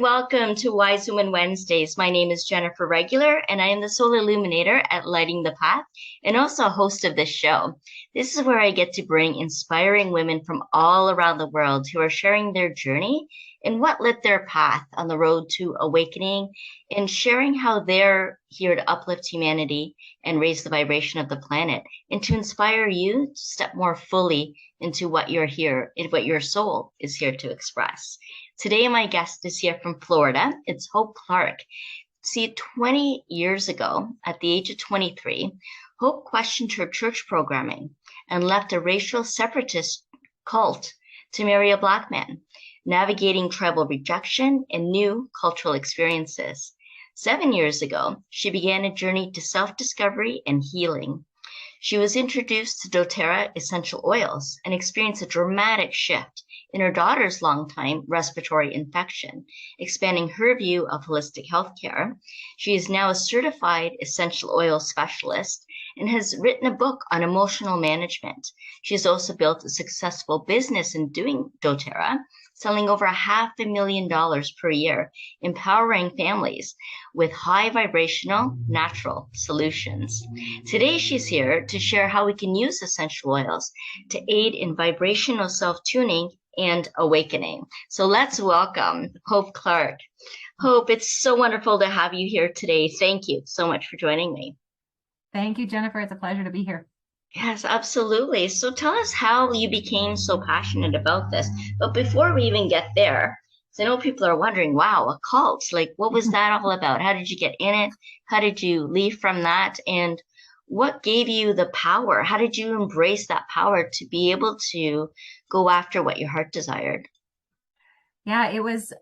welcome to Wise Woman Wednesdays. My name is Jennifer Regular, and I am the Soul Illuminator at Lighting the Path and also a host of this show. This is where I get to bring inspiring women from all around the world who are sharing their journey and what lit their path on the road to awakening and sharing how they're here to uplift humanity and raise the vibration of the planet and to inspire you to step more fully into what you're here and what your soul is here to express. Today, my guest is here from Florida. It's Hope Clark. See, 20 years ago, at the age of 23, Hope questioned her church programming and left a racial separatist cult to marry a Black man, navigating tribal rejection and new cultural experiences. 7 years ago, she began a journey to self-discovery and healing. She was introduced to doTERRA essential oils and experienced a dramatic shift in her daughter's long-time respiratory infection, expanding her view of holistic healthcare. She is now a certified essential oil specialist and has written a book on emotional management. She has also built a successful business in doing doTERRA, selling over $500,000 per year, empowering families with high vibrational, natural solutions. Today, she's here to share how we can use essential oils to aid in vibrational self-tuning and awakening. So let's welcome Hope Clark. Hope, it's so wonderful to have you here today. Thank you so much for joining me. Thank you, Jennifer. It's a pleasure to be here. Yes, absolutely. So tell us how you became so passionate about this. But before we even get there, because I know people are wondering, wow, a cult, like what was that all about? How did you get in it? How did you leave from that? And what gave you the power? How did you embrace that power to be able to go after what your heart desired? Yeah, it was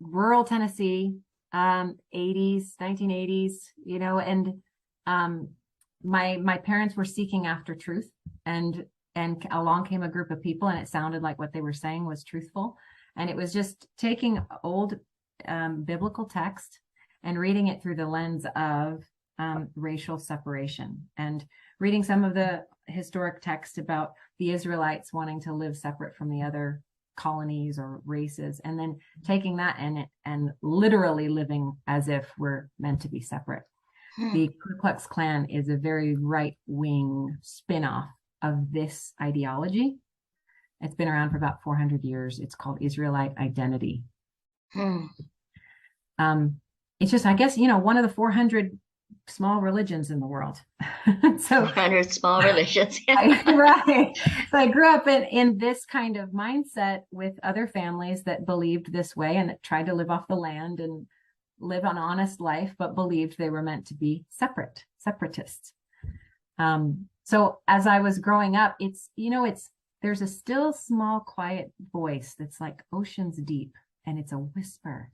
rural Tennessee, 80s, 1980s, and my parents were seeking after truth, and along came a group of people, and it sounded like what they were saying was truthful. And it was just taking old biblical text and reading it through the lens of racial separation, and reading some of the historic text about the Israelites wanting to live separate from the other colonies or races, and then taking that and literally living as if we're meant to be separate. The Ku Klux Klan is a very right-wing spin-off of this ideology. It's been around for about 400 years. It's called Israelite identity. It's just, I guess, one of the 400 small religions in the world. So 400 small religions. Right. So I grew up in this kind of mindset with other families that believed this way and that tried to live off the land and live an honest life, but believed they were meant to be separatists. So as I was growing up, there's a still small, quiet voice that's like oceans deep, and it's a whisper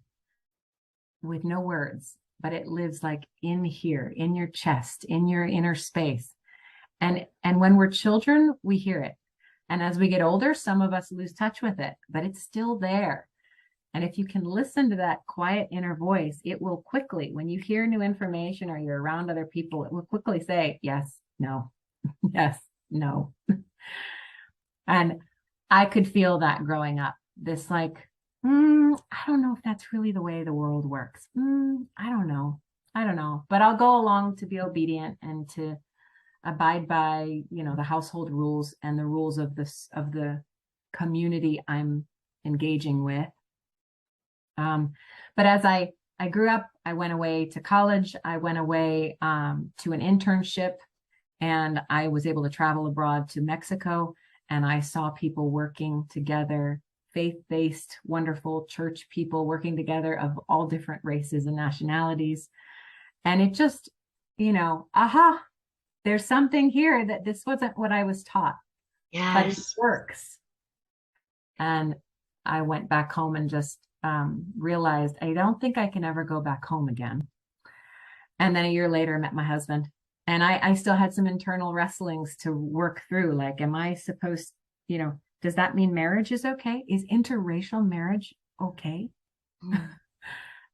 with no words, but it lives like in here, in your chest, in your inner space. And when we're children, we hear it. And as we get older, some of us lose touch with it, but it's still there. And if you can listen to that quiet inner voice, it will quickly, when you hear new information or you're around other people, it will quickly say, yes, no, yes, no. And I could feel that growing up, this like, I don't know if that's really the way the world works. I don't know, but I'll go along to be obedient and to abide by, the household rules and the rules of the community I'm engaging with. But as I grew up, I went away to college. I went away to an internship, and I was able to travel abroad to Mexico, and I saw people working together, faith-based, wonderful church people working together of all different races and nationalities. And it just, there's something here that this wasn't what I was taught. Yes. But it works. And I went back home and just realized I don't think I can ever go back home again. And then a year later, I met my husband, and I still had some internal wrestlings to work through. Like, am I supposed, does that mean marriage is okay? Is interracial marriage okay?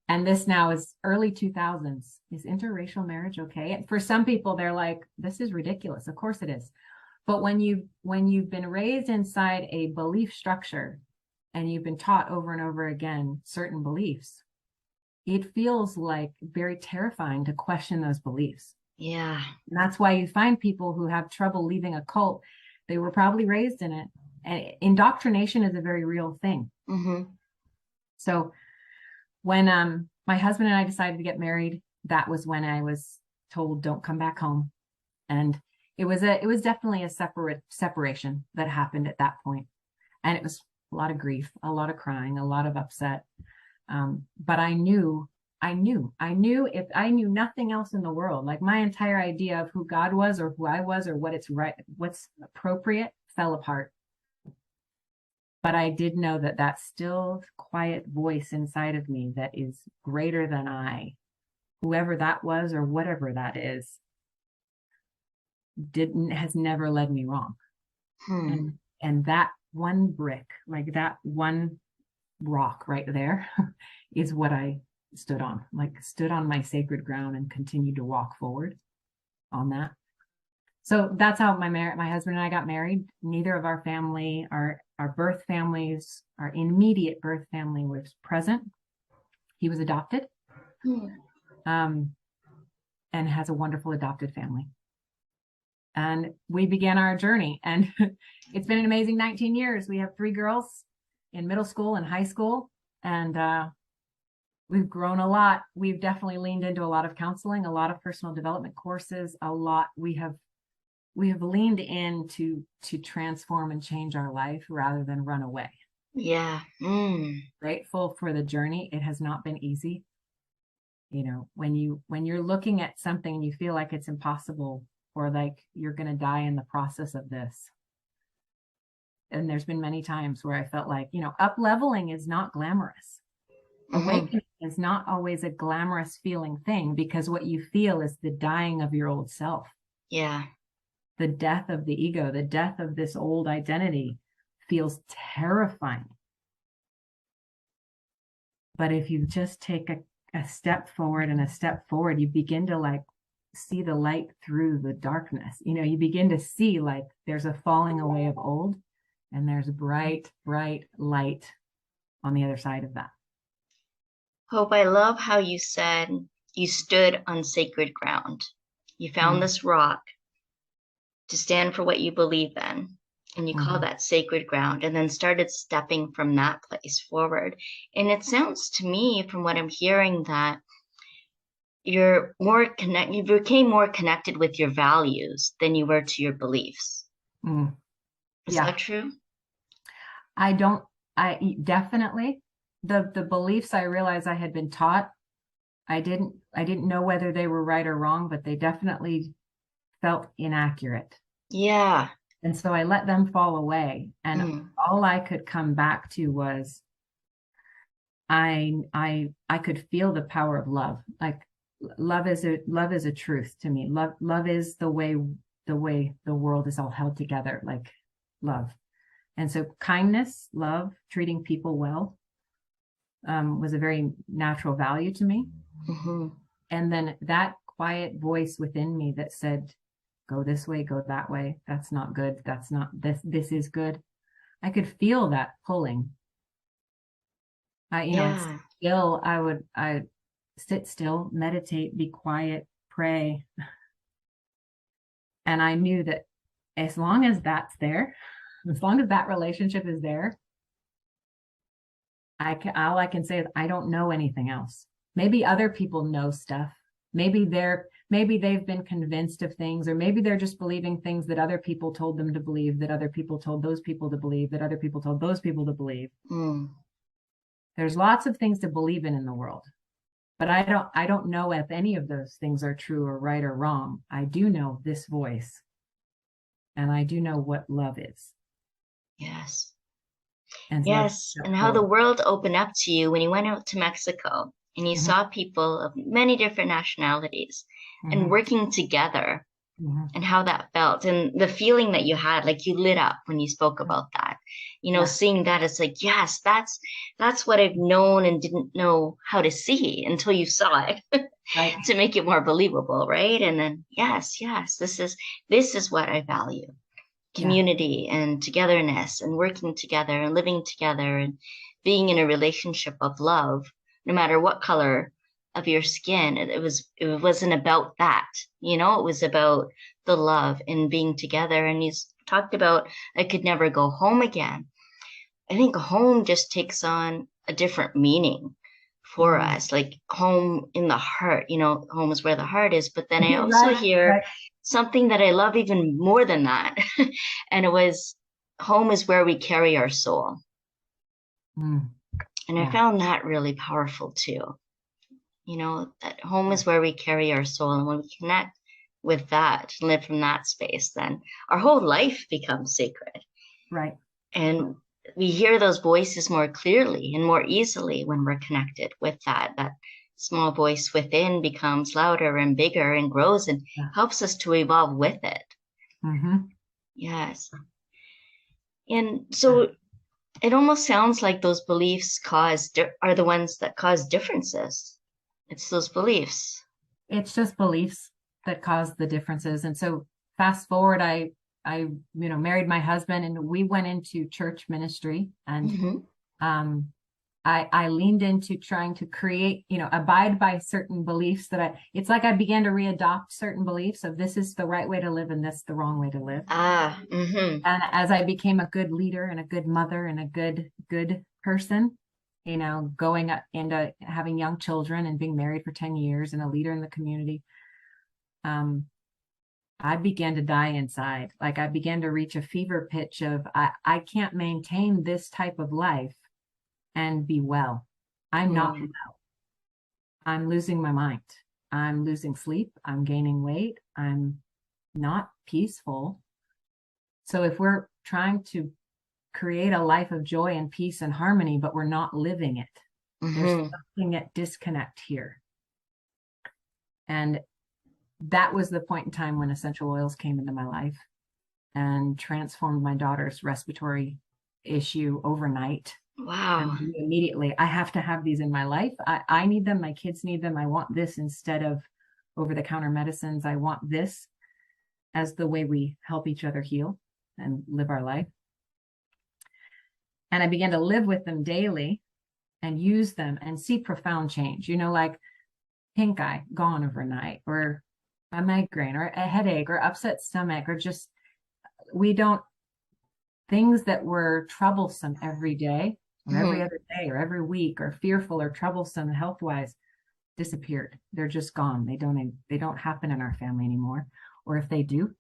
And this now is early 2000s. Is interracial marriage okay? And for some people, they're like, this is ridiculous. Of course it is. But when you've been raised inside a belief structure and you've been taught over and over again certain beliefs, it feels like very terrifying to question those beliefs. Yeah. And that's why you find people who have trouble leaving a cult. They were probably raised in it. And indoctrination is a very real thing. Mm-hmm. So when my husband and I decided to get married, that was when I was told, don't come back home. And it was definitely a separation that happened at that point. And it was a lot of grief, a lot of crying, a lot of upset. But I knew if I knew nothing else in the world, like my entire idea of who God was or who I was or what's appropriate fell apart. But I did know that that still quiet voice inside of me that is greater than I, whoever that was or whatever that is, has never led me wrong. And that one brick, like that one rock right there, is what I stood on my sacred ground and continued to walk forward on that. So that's how my husband and I got married. Neither of our family, our birth families, our immediate birth family was present. He was adopted, and has a wonderful adopted family. And we began our journey, and it's been an amazing 19 years. We have 3 girls in middle school and high school, and we've grown a lot. We've definitely leaned into a lot of counseling, a lot of personal development courses, a lot. We have leaned in to transform and change our life rather than run away. Yeah. Grateful for the journey. It has not been easy. You know, when you're looking at something and you feel like it's impossible or like you're going to die in the process of this. And there's been many times where I felt like, you know, up leveling is not glamorous. Awakening is not always a glamorous feeling thing, because what you feel is the dying of your old self. Yeah. The death of the ego, the death of this old identity feels terrifying. But if you just take a step forward and a step forward, you begin to like see the light through the darkness. You know, you begin to see like there's a falling away of old and there's bright, bright light on the other side of that. Hope, I love how you said you stood on sacred ground. You found this rock to stand for what you believe in, and you call that sacred ground, and then started stepping from that place forward. And it sounds to me, from what I'm hearing, that you became more connected with your values than you were to your beliefs. Is that true? I definitely, the beliefs I realized I had been taught, I didn't know whether they were right or wrong, but they definitely felt inaccurate. Yeah. And so I let them fall away. And all I could come back to was I could feel the power of love. Like love is a truth to me. Love is the way the world is all held together, like love. And so kindness, love, treating people well, was a very natural value to me. And then that quiet voice within me that said, go this way, go that way. That's not good. That's not this is good. I could feel that pulling. I sit still, meditate, be quiet, pray. And I knew that as long as that's there, as long as that relationship is there, all I can say is I don't know anything else. Maybe other people know stuff. Maybe they've been convinced of things, or maybe they're just believing things that other people told them to believe, that other people told those people to believe, that other people told those people to believe. There's lots of things to believe in the world, but I don't know if any of those things are true or right or wrong. I do know this voice, and I do know what love is. Yes. And yes. And how the world opened up to you when you went out to Mexico and you saw people of many different nationalities and working together, and how that felt, and the feeling that you had, like you lit up when you spoke about that, you know, seeing that, it's like, yes, that's what I've known and didn't know how to see until you saw it. To make it more believable, right? And then yes, this is what I value. Yeah. community and togetherness and working together and living together and being in a relationship of love, no matter what color of your skin. It wasn't about that, it was about the love and being together. And he's talked about I could never go home again. I think home just takes on a different meaning for us, like home in the heart, home is where the heart is. But then I also Right, hear right. something that I love even more than that. And it was home is where we carry our soul. Mm, And I yeah. found that really powerful too. That home is where we carry our soul. And when we connect with that, live from that space, then our whole life becomes sacred. Right. And we hear those voices more clearly and more easily when we're connected with that small voice within becomes louder and bigger and grows and Yeah. helps us to evolve with it. Mm-hmm. Yes. And so it almost sounds like those beliefs are the ones that cause differences. It's those beliefs. It's just beliefs that cause the differences. And so fast forward, I married my husband and we went into church ministry, and um I leaned into trying to create, abide by certain beliefs it's like I began to readopt certain beliefs of this is the right way to live and this the wrong way to live. And as I became a good leader and a good mother and a good person, going up into having young children and being married for 10 years and a leader in the community, I began to die inside. Like I began to reach a fever pitch of I can't maintain this type of life and be well. I'm not well. I'm losing my mind. I'm losing sleep. I'm gaining weight. I'm not peaceful. So if we're trying to create a life of joy and peace and harmony, but we're not living it, there's something at disconnect here. And that was the point in time when essential oils came into my life and transformed my daughter's respiratory issue overnight. Wow. And immediately, I have to have these in my life. I need them. My kids need them. I want this instead of over-the-counter medicines. I want this as the way we help each other heal and live our life. And I began to live with them daily and use them and see profound change, like pink eye gone overnight, or a migraine or a headache or upset stomach, or just things that were troublesome every day or every other day or every week or fearful or troublesome health-wise disappeared. They're just gone. They don't happen in our family anymore. Or if they do,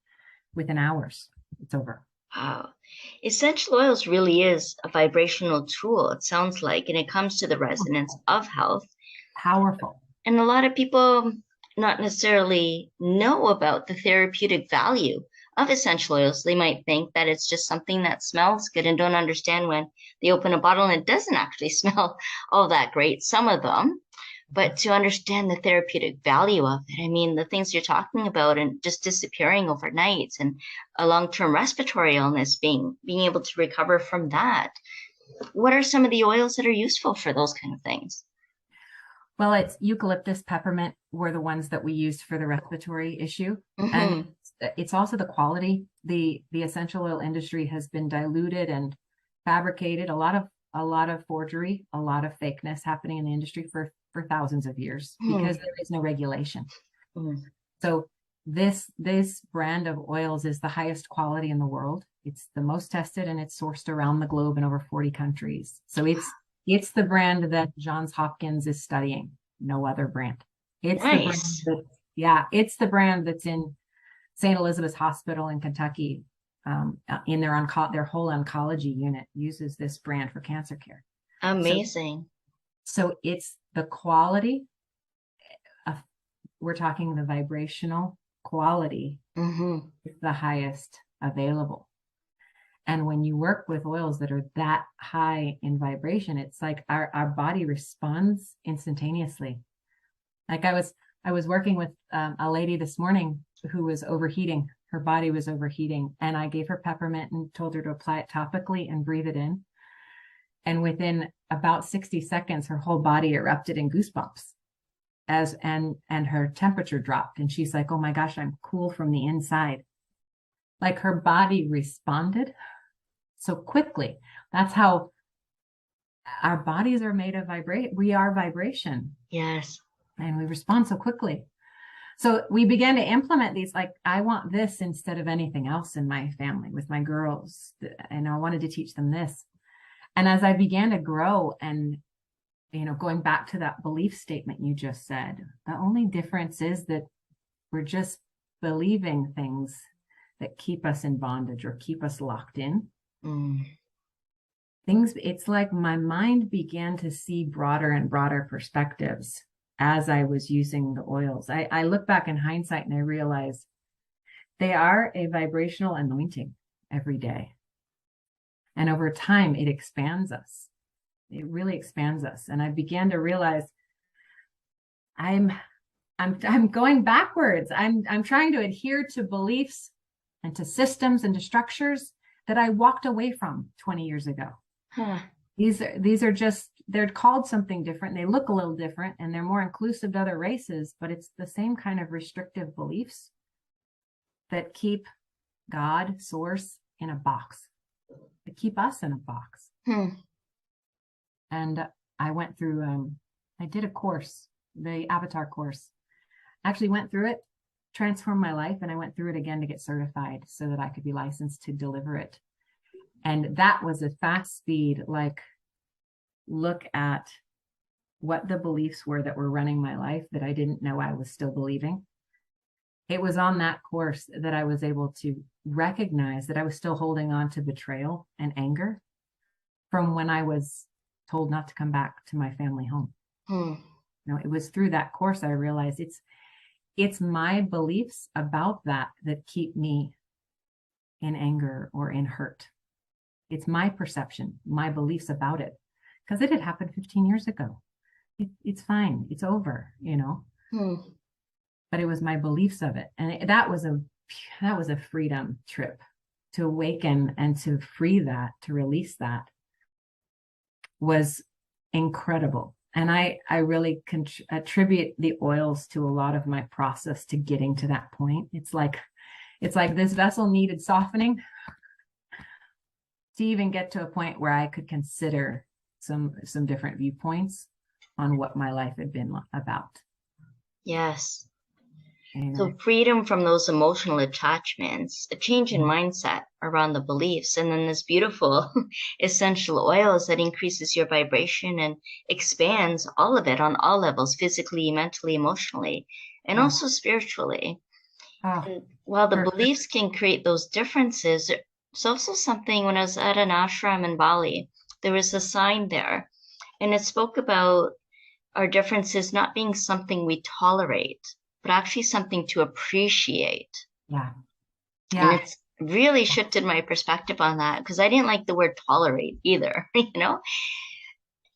within hours, it's over. Wow. Essential oils really is a vibrational tool, it sounds like, and it comes to the resonance of health. Powerful. And a lot of people not necessarily know about the therapeutic value of essential oils. They might think that it's just something that smells good and don't understand when they open a bottle and it doesn't actually smell all that great, some of them. But to understand the therapeutic value of it, I mean, the things you're talking about and just disappearing overnight and a long-term respiratory illness, being able to recover from that. What are some of the oils that are useful for those kind of things? Well, it's eucalyptus, peppermint were the ones that we used for the respiratory issue. And it's also the quality. The essential oil industry has been diluted and fabricated. A lot of forgery, a lot of fakeness happening in the industry for thousands of years because there is no regulation. So this brand of oils is the highest quality in the world. It's the most tested and it's sourced around the globe in over 40 countries. So it's the brand that Johns Hopkins is studying. No other brand. It's nice. It's the brand that's in St. Elizabeth's Hospital in Kentucky. In their whole oncology unit uses this brand for cancer care. Amazing. So it's the quality. We're talking the vibrational quality is the highest available. And when you work with oils that are that high in vibration, it's like our body responds instantaneously. Like I was working with a lady this morning who was overheating. Her body was overheating. And I gave her peppermint and told her to apply it topically and breathe it in. And within about 60 seconds, her whole body erupted in goosebumps and her temperature dropped. And she's like, oh my gosh, I'm cool from the inside. like her body responded so quickly. That's how our bodies are made of we are vibration, Yes. and we respond so quickly. So we began to implement these, like, I want this instead of anything else in my family with my girls, and I wanted to teach them this. And as I began to grow, and going back to that belief statement you just said, the only difference is that we're just believing things that keep us in bondage or keep us locked in. It's like my mind began to see broader and broader perspectives as I was using the oils. I look back in hindsight and I realize they are a vibrational anointing every day. And over time, it expands us. It really expands us. And I began to realize I'm going backwards. I'm trying to adhere to beliefs and to systems and to structures that I walked away from 20 years ago. Huh. These are just, they're called something different. They look a little different, and they're more inclusive to other races, but it's the same kind of restrictive beliefs that keep God, source, in a box, that keep us in a box. And I went through, I did a course, the Avatar course. I actually went through it, transformed my life, and I went through it again to get certified so that I could be licensed to deliver it. And that was a fast speed, like, look at what the beliefs were that were running my life that I didn't know I was still believing. It was on that course that I was able to recognize that I was still holding on to betrayal and anger from when I was told not to come back to my family home. It was through that course I realized it's my beliefs about that keep me in anger or in hurt. It's my perception, my beliefs about it, because it had happened 15 years ago. It's fine. It's over, But it was my beliefs of it. And that was a freedom trip to awaken and to free that, to release that, was incredible. And I really attribute the oils to a lot of my process to getting to that point. It's like this vessel needed softening to even get to a point where I could consider some different viewpoints on what my life had been about. Yes. So freedom from those emotional attachments, a change in mindset around the beliefs, and then this beautiful essential oils that increases your vibration and expands all of it on all levels, physically, mentally, emotionally, and also spiritually. And while the beliefs can create those differences, it's also something, when I was at an ashram in Bali, there was a sign there, and it spoke about our differences not being something we tolerate, but actually something to appreciate. Yeah. And it's really shifted my perspective on that, because I didn't like the word tolerate either,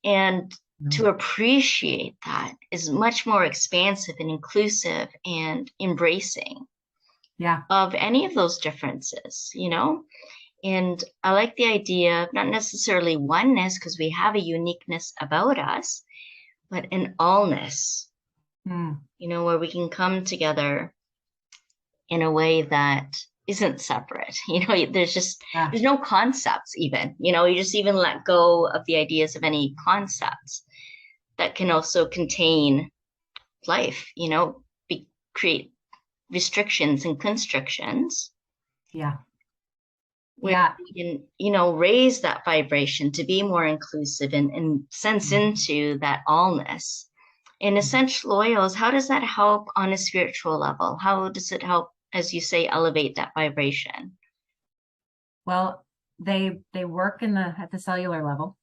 And to appreciate that is much more expansive and inclusive and embracing of any of those differences, And I like the idea of not necessarily oneness, because we have a uniqueness about us, but an allness, where we can come together in a way that isn't separate. There's no concepts even, you just even let go of the ideas of any concepts that can also contain life, create restrictions and constrictions. Where we can, raise that vibration to be more inclusive and sense into that allness. And essential oils, how does that help on a spiritual level? How does it help, as you say, elevate that vibration? Well, they work at the cellular level.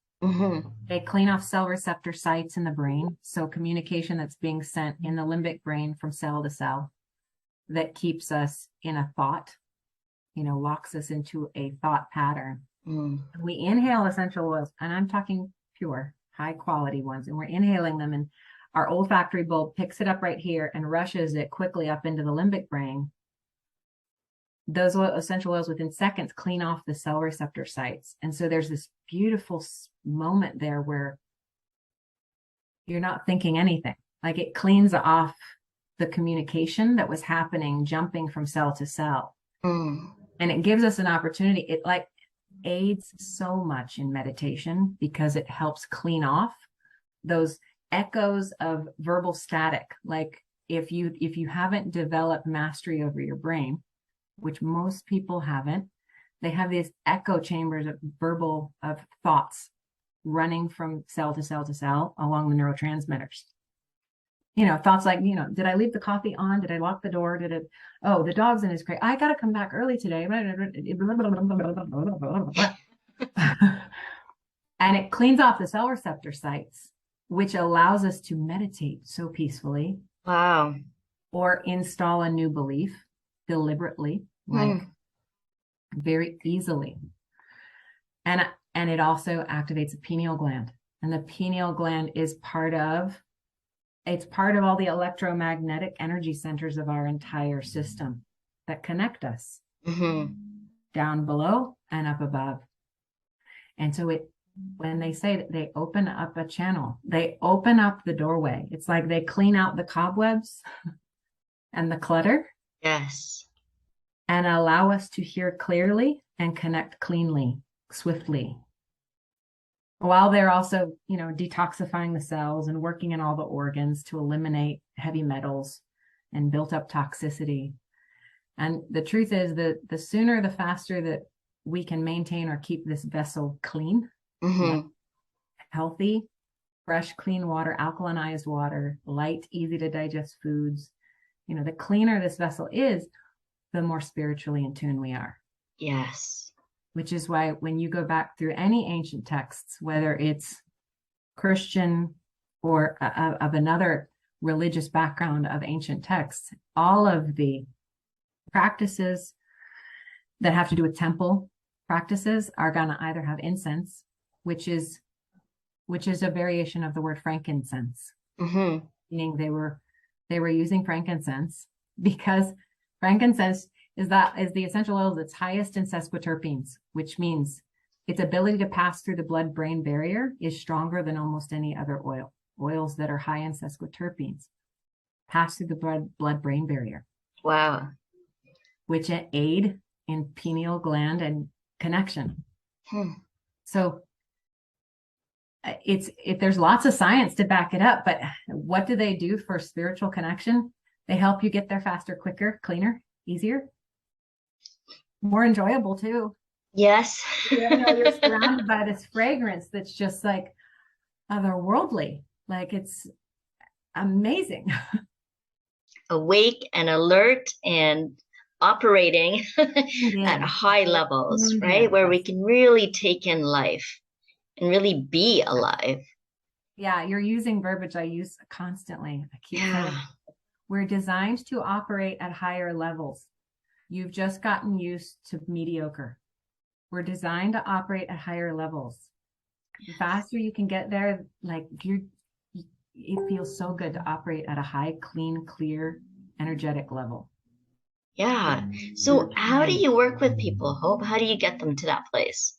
They clean off cell receptor sites in the brain. So communication that's being sent in the limbic brain from cell to cell that keeps us in a thought, locks us into a thought pattern. We inhale essential oils, and I'm talking pure, high quality ones, and we're inhaling them, and our olfactory bulb picks it up right here and rushes it quickly up into the limbic brain. Those essential oils within seconds clean off the cell receptor sites. And so there's this beautiful moment there where you're not thinking anything. Like, it cleans off the communication that was happening, jumping from cell to cell. And And it gives us an opportunity. It like aids so much in meditation because it helps clean off those echoes of verbal static. Like if you haven't developed mastery over your brain, which most people haven't, they have these echo chambers of verbal of thoughts running from cell to cell to cell along the neurotransmitters. Thoughts like, did I leave the coffee on? Did I lock the door? Oh, the dog's in his crate. I got to come back early today. And it cleans off the cell receptor sites, which allows us to meditate so peacefully. Wow. Or install a new belief deliberately, like very easily. And it also activates the pineal gland. And the pineal gland is part of all the electromagnetic energy centers of our entire system that connect us down below and up above. And so when they say that they open up a channel, they open up the doorway. It's like they clean out the cobwebs and the clutter. Yes. And allow us to hear clearly and connect cleanly, swiftly. While they're also, detoxifying the cells and working in all the organs to eliminate heavy metals and built up toxicity. And the truth is that the sooner, the faster that we can maintain or keep this vessel clean, healthy, fresh, clean water, alkalinized water, light, easy to digest foods, the cleaner this vessel is, the more spiritually in tune we are. Yes. Which is why when you go back through any ancient texts, whether it's Christian or of another religious background of ancient texts, all of the practices that have to do with temple practices are going to either have incense, which is a variation of the word frankincense, meaning they were using frankincense because frankincense is the essential oil that's highest in sesquiterpenes, which means its ability to pass through the blood-brain barrier is stronger than almost any other oil. Oils that are high in sesquiterpenes pass through the blood-brain barrier. Wow. Which aid in pineal gland and connection. So there's lots of science to back it up, but what do they do for spiritual connection? They help you get there faster, quicker, cleaner, easier, more enjoyable too. Yes. You're surrounded by this fragrance that's just like otherworldly. Like it's amazing. Awake and alert and operating at high levels, right? Where we can really take in life and really be alive. Yeah, you're using verbiage I use constantly. I keep saying we're designed to operate at higher levels. You've just gotten used to mediocre. We're designed to operate at higher levels. The faster you can get there, like it feels so good to operate at a high, clean, clear, energetic level. Yeah. So how do you work with people, Hope? How do you get them to that place?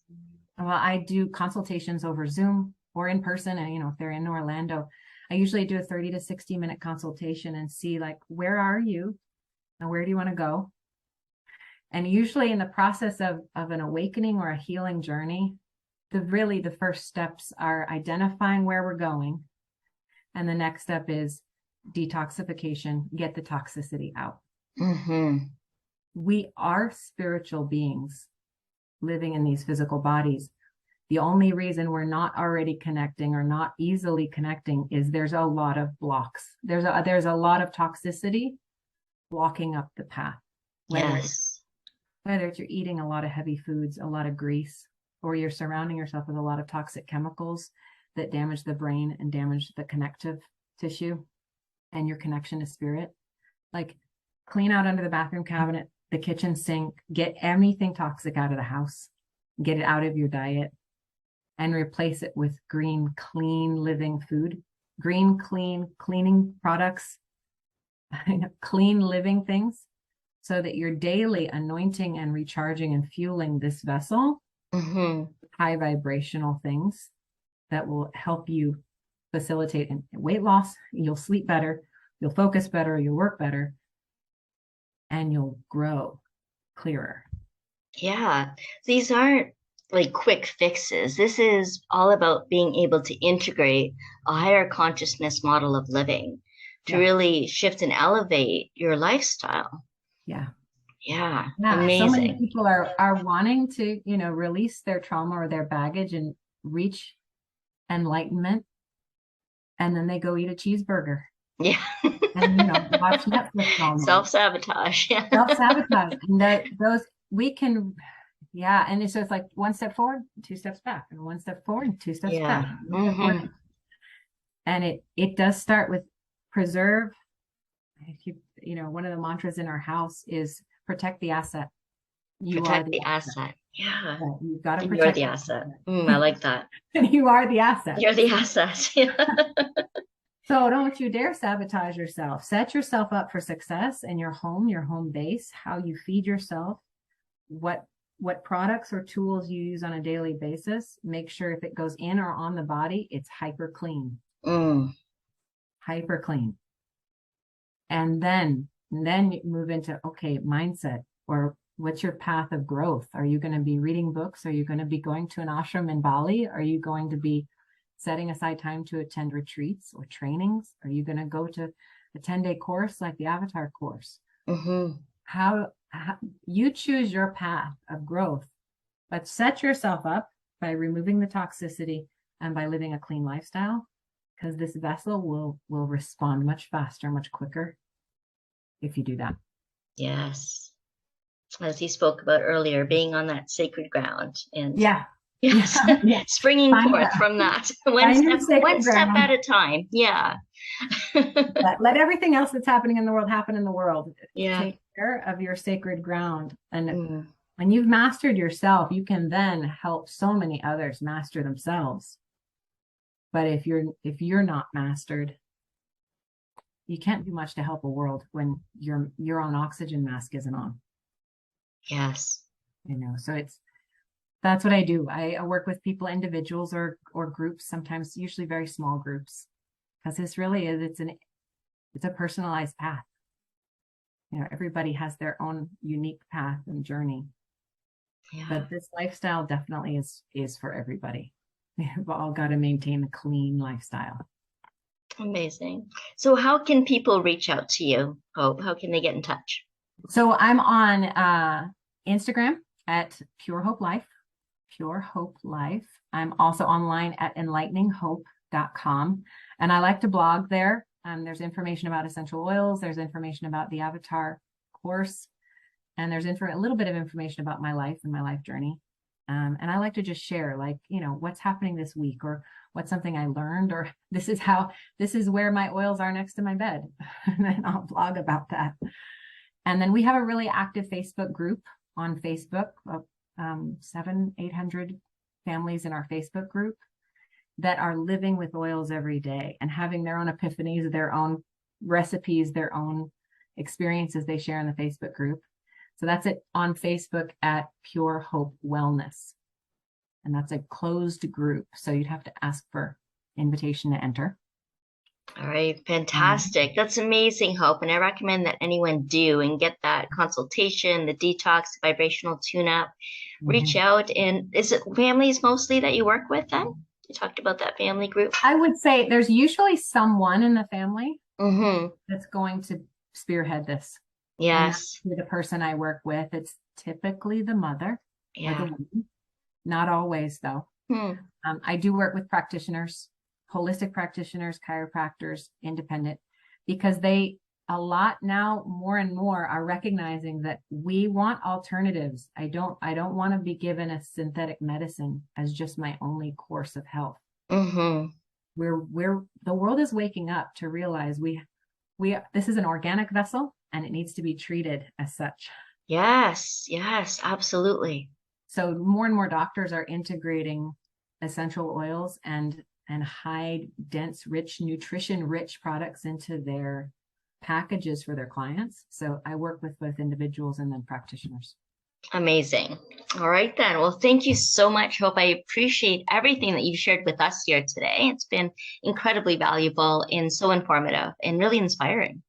Well, I do consultations over Zoom or in person. And, if they're in Orlando, I usually do a 30 to 60 minute consultation and see like, where are you and where do you want to go? And usually in the process of an awakening or a healing journey, the first steps are identifying where we're going. And the next step is detoxification, get the toxicity out. We are spiritual beings living in these physical bodies. The only reason we're not already connecting or not easily connecting is there's a lot of blocks. There's a lot of toxicity blocking up the path. Whether it's you're eating a lot of heavy foods, a lot of grease, or you're surrounding yourself with a lot of toxic chemicals that damage the brain and damage the connective tissue and your connection to spirit. Like clean out under the bathroom cabinet, the kitchen sink, get anything toxic out of the house, get it out of your diet, and replace it with green, clean living food, green, clean, cleaning products, clean living things, so that you're daily anointing and recharging and fueling this vessel, high vibrational things that will help you facilitate weight loss. You'll sleep better, you'll focus better, you'll work better, and you'll grow clearer. Yeah. These aren't like quick fixes. This is all about being able to integrate a higher consciousness model of living to Yeah. really shift and elevate your lifestyle. Yeah. Yeah. Yeah. So many Amazing. people are wanting to, release their trauma or their baggage and reach enlightenment. And then they go eat a cheeseburger Yeah. and, watch Netflix all night. Self-sabotage. Yeah. Self-sabotage. And those we can, yeah. And so it's like one step forward, two steps back, and one step forward, two steps back, Yeah. one step forward. And it does start with preserve. If one of the mantras in our house is protect the asset. You are Protect the the asset. asset. Yeah. Yeah, you've got to You're protect the the asset. I asset. like that. And you are the asset. You're the asset. Yeah. So don't you dare sabotage yourself. Set yourself up for success in your home base, how you feed yourself, what products or tools you use on a daily basis. Make sure if it goes in or on the body, it's hyper clean. Mm. Hyper clean. And then you move into, okay, mindset, or what's your path of growth? Are you going to be reading books? Are you going to be going to an ashram in Bali? Are you going to be setting aside time to attend retreats or trainings? Are you going to go to a 10-day course like the Avatar course? Mm-hmm. How you choose your path of growth, but set yourself up by removing the toxicity and by living a clean lifestyle, because this vessel will respond much faster, much quicker if you do that. Yes. As you spoke about earlier, being on that sacred ground and Yeah. yes, Yeah. Yeah. springing Find, forth from that find your one sacred step ground. at a time. Yeah. Let everything else that's happening in the world happen in the world. Yeah. Take care of your sacred ground. And Mm. when you've mastered yourself, you can then help so many others master themselves. But if you're not mastered, you can't do much to help a world when your own oxygen mask isn't on. Yes. So that's what I do. I work with people, individuals or groups, sometimes usually very small groups, because this really is it's a personalized path. Everybody has their own unique path and journey. Yeah. But this lifestyle definitely is for everybody. We've all got to maintain a clean lifestyle. Amazing. So how can people reach out to you, Hope? How can they get in touch? So I'm on Instagram at Pure Hope Life. Pure Hope Life. I'm also online at enlighteningshope.com. And I like to blog there. There's information about essential oils. There's information about the Avatar course. And there's a little bit of information about my life and my life journey. And I like to just share, like, what's happening this week, or what's something I learned, or this is where my oils are next to my bed. And then I'll blog about that. And then we have a really active Facebook group on Facebook, 800 families in our Facebook group that are living with oils every day and having their own epiphanies, their own recipes, their own experiences they share in the Facebook group. So that's it on Facebook at Pure Hope Wellness. And that's a closed group. So you'd have to ask for invitation to enter. All right, fantastic. That's amazing, Hope. And I recommend that anyone do and get that consultation, the detox, vibrational tune-up, reach out. And is it families mostly that you work with then? You talked about that family group. I would say there's usually someone in the family that's going to spearhead this. Yes. And the person I work with, it's typically the mother or the woman. Not always, though. I do work with practitioners, holistic practitioners, chiropractors, independent, because a lot now, more and more, are recognizing that we want alternatives. I don't want to be given a synthetic medicine as just my only course of health. The world is waking up to realize this is an organic vessel and it needs to be treated as such. Yes, absolutely. So more and more doctors are integrating essential oils and high dense, rich, nutrition rich products into their packages for their clients. So I work with both individuals and then practitioners. Amazing. All right, then. Well, thank you so much, Hope. I appreciate everything that you've shared with us here today. It's been incredibly valuable and so informative and really inspiring.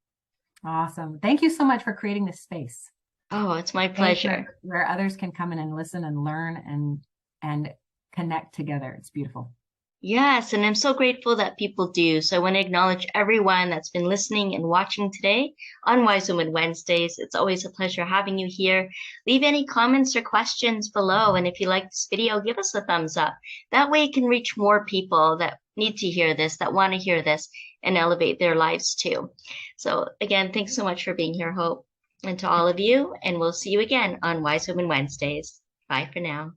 Awesome. Thank you so much for creating this space. Oh, it's my Space pleasure. where others can come in and listen and learn and connect together. It's beautiful. Yes, and I'm so grateful that people do. So I want to acknowledge everyone that's been listening and watching today on Wise Woman Wednesdays. It's always a pleasure having you here. Leave any comments or questions below. And if you like this video, give us a thumbs up. That way it can reach more people that need to hear this, that want to hear this, and elevate their lives too. So again, thanks so much for being here, Hope, and to all of you. And we'll see you again on Wise Woman Wednesdays. Bye for now.